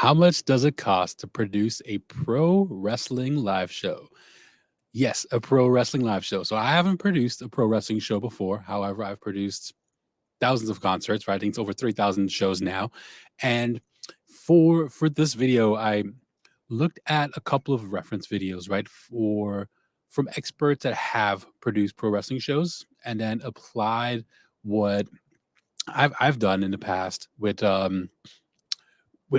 How much does it cost to produce a pro wrestling live show? Yes, a pro wrestling live show. So I haven't produced a pro wrestling show before. However, I've produced thousands of concerts, right? I think it's over 3,000 shows now. And for this video, I looked at a couple of reference videos, right? For from experts that have produced pro wrestling shows and then applied what I've done in the past with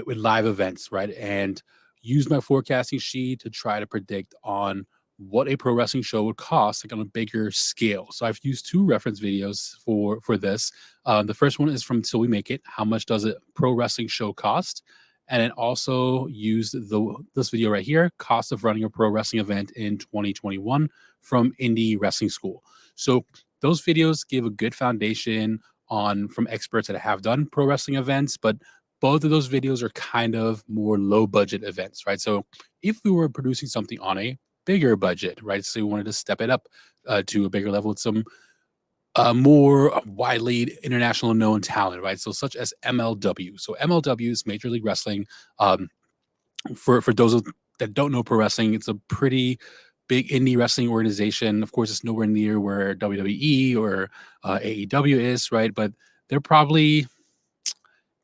live events, right? And use my forecasting sheet to try to predict on what a pro wrestling show would cost, like on a bigger scale. So I've used two reference videos for this. The first one is from Till We Make It. How much does a pro wrestling show cost? And then also used this video right here, cost of running a pro wrestling event in 2021 from Indie Wrestling School. So those videos give a good foundation on from experts that have done pro wrestling events, but both of those videos are kind of more low budget events, right? So if we were producing something on a bigger budget, right? So we wanted to step it up to a bigger level with some more widely international known talent, right? So such as MLW. So MLW is Major League Wrestling. Um, for those that don't know pro wrestling, it's a pretty big indie wrestling organization. Of course, it's nowhere near where WWE or AEW is, right? But they're probably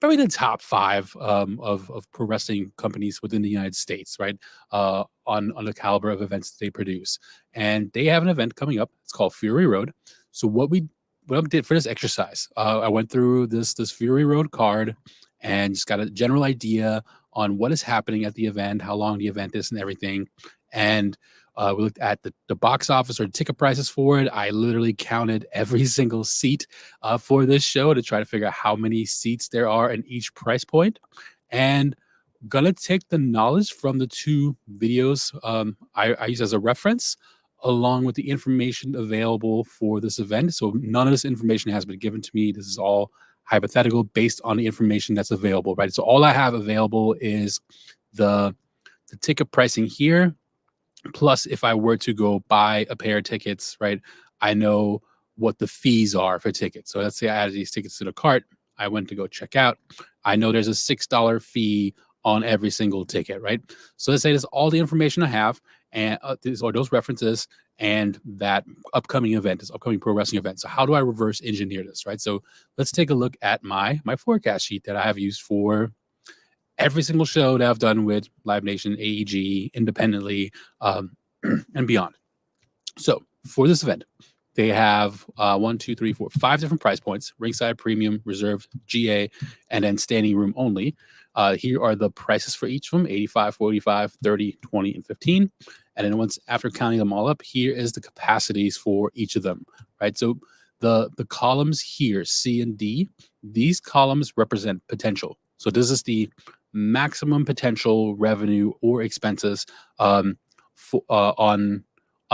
the top five of pro wrestling companies within the United States, right? On the caliber of events that they produce, and they have an event coming up. It's called Fury Road. So what I did for this exercise, I went through this Fury Road card and just got a general idea on what is happening at the event, how long the event is, and everything. And we looked at the box office or ticket prices for it. I literally counted every single seat for this show to try to figure out how many seats there are in each price point. And gonna take the knowledge from the two videos I use as a reference, along with the information available for this event. So none of this information has been given to me. This is all hypothetical based on the information that's available, right? So all I have available is the ticket pricing here. Plus, if I were to go buy a pair of tickets, right, I know what the fees are for tickets. So let's say I added these tickets to the cart. I went to go check out. I know there's a $6 fee on every single ticket, right? So let's say this is all the information I have, and these are those references and that upcoming event, this upcoming pro wrestling event. So how do I reverse engineer this, right? So let's take a look at my forecast sheet that I have used for every single show that I've done with Live Nation, AEG, independently, and beyond. So for this event, they have 1, 2, 3, 4, 5 different price points: ringside, premium, reserved, GA, and then standing room only. Here are the prices for each of them: 85, 45, 30, 20, and 15. And then once after counting them all up, here is the capacities for each of them, right? So the columns here, C and D, these columns represent potential. So this is the maximum potential revenue or expenses on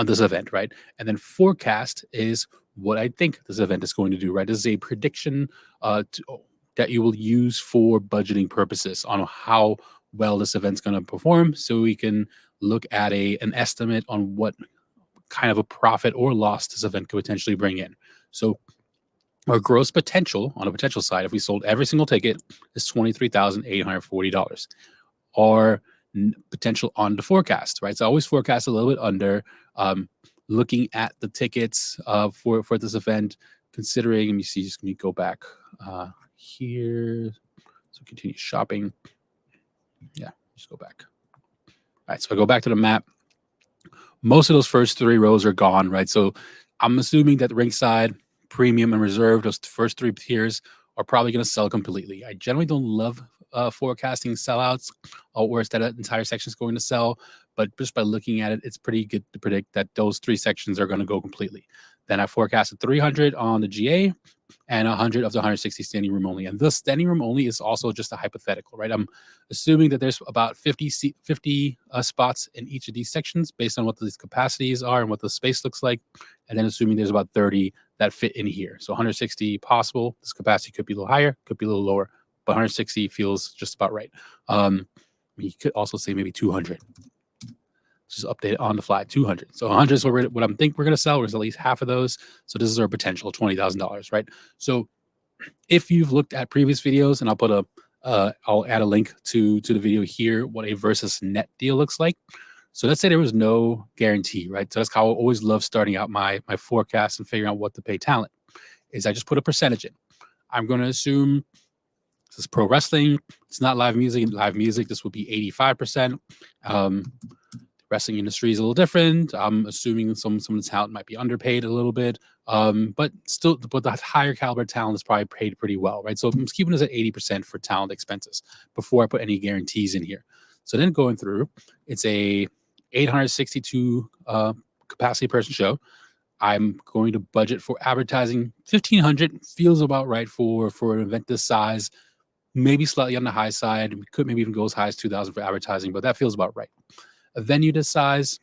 this event, right? And then forecast is what I think this event is going to do, right? This is a prediction that you will use for budgeting purposes on how well this event's going to perform, so we can look at an estimate on what kind of a profit or loss this event could potentially bring in. So our gross potential on a potential side, if we sold every single ticket, is $23,840. Our potential on the forecast, right? So I always forecast a little bit under, looking at the tickets for this event, considering, let me see, just let me go back here. So continue shopping. Yeah, just go back. All right, so I go back to the map. Most of those first 3 rows are gone, right? So I'm assuming that ringside, premium, and reserve, those first 3 tiers are probably going to sell completely. I generally don't love forecasting sellouts or where that entire section is going to sell, but just by looking at it, it's pretty good to predict that those 3 sections are going to go completely. Then I forecasted 300 on the GA and 100 of the 160 standing room only. And this standing room only is also just a hypothetical, right? I'm assuming that there's about 50 spots in each of these sections based on what these capacities are and what the space looks like. And then assuming there's about 30 that fit in here. So 160 possible. This capacity could be a little higher, could be a little lower, but 160 feels just about right. You could also say maybe 200. Just update it on the fly, 200. So 100 is what I'm think we're going to sell. There's at least half of those. So this is our potential $20,000, right? So if you've looked at previous videos, and I'll put a I'll add a link to the video here, what a versus net deal looks like. So let's say there was no guarantee, right? So that's how I always love starting out my forecast and figuring out what to pay talent, is I just put a percentage in. I'm going to assume this is pro wrestling. It's not live music. In live music, this would be 85%. Wrestling industry is a little different. I'm assuming some of the talent might be underpaid a little bit, but the higher caliber talent is probably paid pretty well, right? So I'm just keeping this at 80% for talent expenses before I put any guarantees in here. So then going through, it's a 862 capacity person show. I'm going to budget for advertising 1,500. Feels about right for an event this size. Maybe slightly on the high side. We could maybe even go as high as 2,000 for advertising, but that feels about right. A venue this size,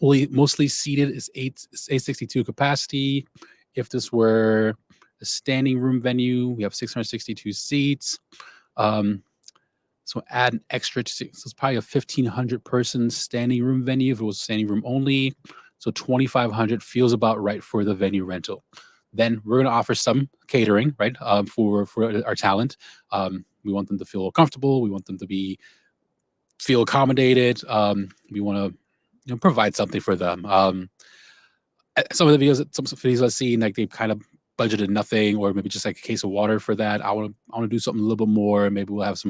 mostly seated, is 862 capacity. If this were a standing room venue, we have 662 seats. So add an extra, so it's probably a 1,500 person standing room venue if it was standing room only. So 2,500 feels about right for the venue rental. Then we're going to offer some catering, right, for our talent. We want them to feel comfortable. We want them to feel accommodated. We want to provide something for them. Some of the videos I've seen, like they've kind of budgeted nothing, or maybe just like a case of water for that. I want to do something a little bit more. Maybe we'll have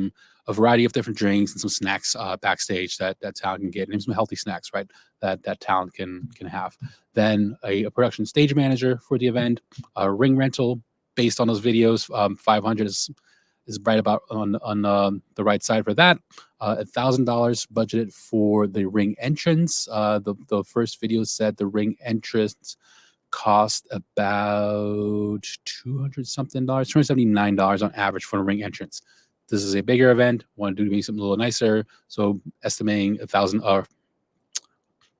a variety of different drinks and some snacks backstage that talent can get, and some healthy snacks, right? That talent can have. Then a production stage manager for the event, a ring rental based on those videos. 500 is right about on the right side for that. $1,000 budgeted for the ring entrance. The first video said the ring entrance cost about $279 on average for a ring entrance. This is a bigger event. Want to do maybe something a little nicer, so estimating 1,000.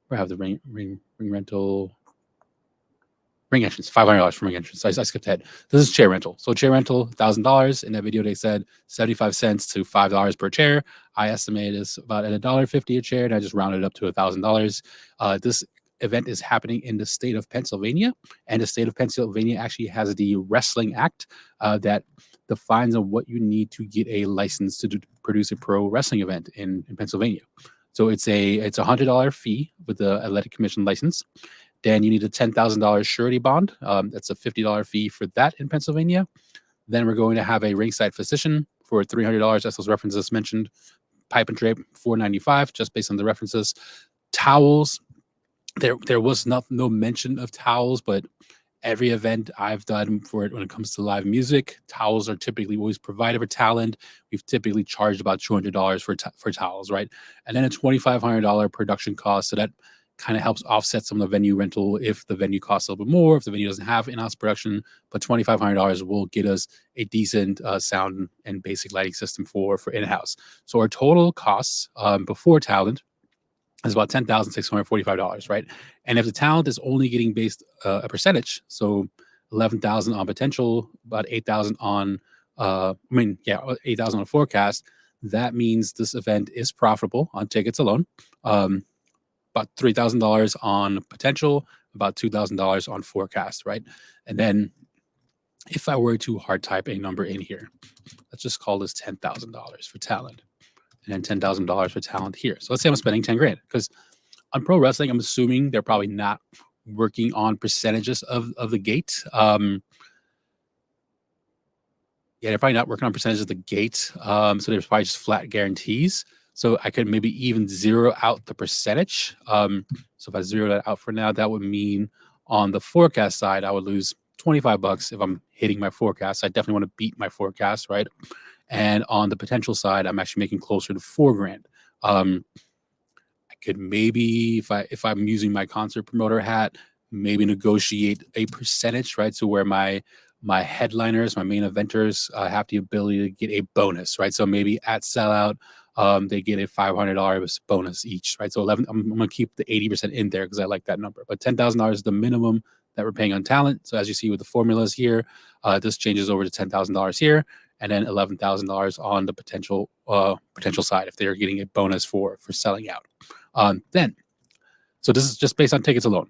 We have the ring rental. Ring entrance, $500 for ring entrance. I skipped ahead. This is chair rental. So chair rental, $1,000. In that video, they said 75 cents to $5 per chair. I estimate it's about at $1.50 a chair, and I just rounded it up to $1,000. This event is happening in the state of Pennsylvania, and the state of Pennsylvania actually has the Wrestling Act that defines on what you need to get a license to produce a pro wrestling event in Pennsylvania. So it's a $100 fee with the Athletic Commission license. Then you need a $10,000 surety bond. That's a $50 fee for that in Pennsylvania. Then we're going to have a ringside physician for $300. That's those references mentioned. Pipe and drape, $495, just based on the references. Towels, there was no mention of towels, but every event I've done for it when it comes to live music, towels are typically always provided for talent. We've typically charged about $200 for towels, right? And then a $2,500 production cost. So that kind of helps offset some of the venue rental if the venue costs a little bit more, if the venue doesn't have in-house production. But $2,500 will get us a decent sound and basic lighting system for in-house. So our total costs before talent is about $10,645, right? And if the talent is only getting based a percentage, so 11,000 on potential, about 8,000 on 8,000 on forecast, that means this event is profitable on tickets alone. About $3,000 on potential, about $2,000 on forecast, right? And then if I were to hard type a number in here, let's just call this $10,000 for talent, and then $10,000 for talent here. So let's say I'm spending 10 grand, because on pro wrestling, I'm assuming they're probably not working on percentages of the gate. They're probably not working on percentages of the gate. So there's probably just flat guarantees. So I could maybe even zero out the percentage. So if I zero that out for now, that would mean on the forecast side, I would lose $25 if I'm hitting my forecast. I definitely want to beat my forecast, right? And on the potential side, I'm actually making closer to $4,000. I could maybe, if I'm using my concert promoter hat, maybe negotiate a percentage, right? So where my headliners, my main eventers have the ability to get a bonus, right? So maybe at sellout, they get a $500 bonus each, right? So 11, I'm going to keep the 80% in there because I like that number. But $10,000 is the minimum that we're paying on talent. So as you see with the formulas here, this changes over to $10,000 here, and then $11,000 on the potential side if they're getting a bonus for selling out. So this is just based on tickets alone.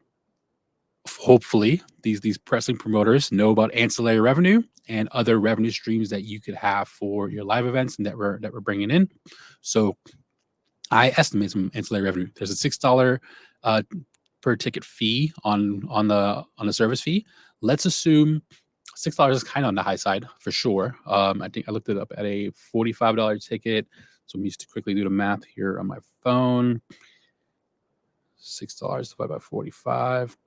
hopefully these wrestling promoters know about ancillary revenue and other revenue streams that you could have for your live events and that we're bringing in. So I estimate some ancillary revenue. There's a $6 per ticket fee on the service fee. Let's assume $6 is kind of on the high side for sure. I think I looked it up at a $45 ticket. So I'm used to quickly do the math here on my phone. $6 divided by 45.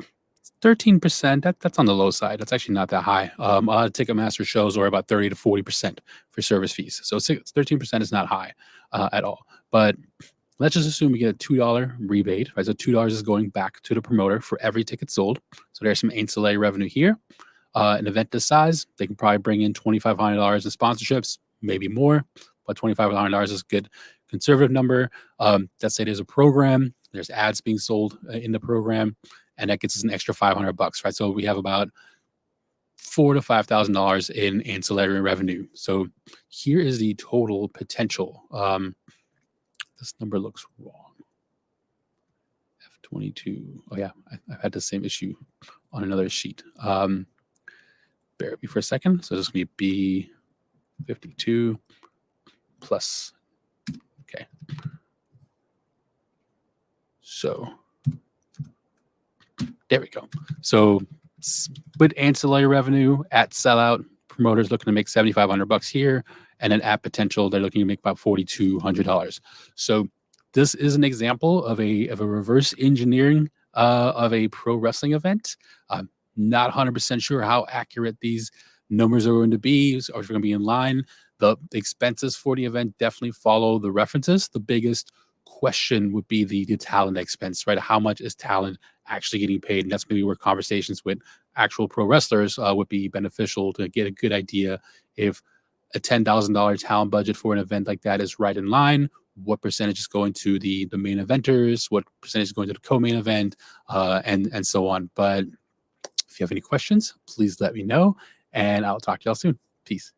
13%. That's on the low side. That's actually not that high. A lot of Ticketmaster shows are about 30 to 40% for service fees. So 13% is not high at all. But let's just assume we get a $2 rebate. Right? So $2 is going back to the promoter for every ticket sold. So there's some ancillary revenue here. An event this size, they can probably bring in $2,500 in sponsorships, maybe more, but $2,500 is a good conservative number. Let's say there's a program, there's ads being sold in the program, and that gets us an extra $500, right? So we have about $4,000 to $5,000 in ancillary revenue. So here is the total potential. This number looks wrong. F22. Oh yeah, I've had the same issue on another sheet. Bear with me for a second. So this is going to be B52 plus. Okay. So there we go. So with ancillary revenue at sellout, promoters looking to make $7,500 here, and then at potential, they're looking to make about $4,200. So this is an example of a reverse engineering of a pro wrestling event. Not 100% sure how accurate these numbers are going to be, or if they're going to be in line. The expenses for the event definitely follow the references. The biggest question would be the talent expense, right? How much is talent actually getting paid? And that's maybe where conversations with actual pro wrestlers would be beneficial to get a good idea if a $10,000 talent budget for an event like that is right in line. What percentage is going to the main eventers? What percentage is going to the co-main event? And so on. But if you have any questions, please let me know, and I'll talk to y'all soon. Peace.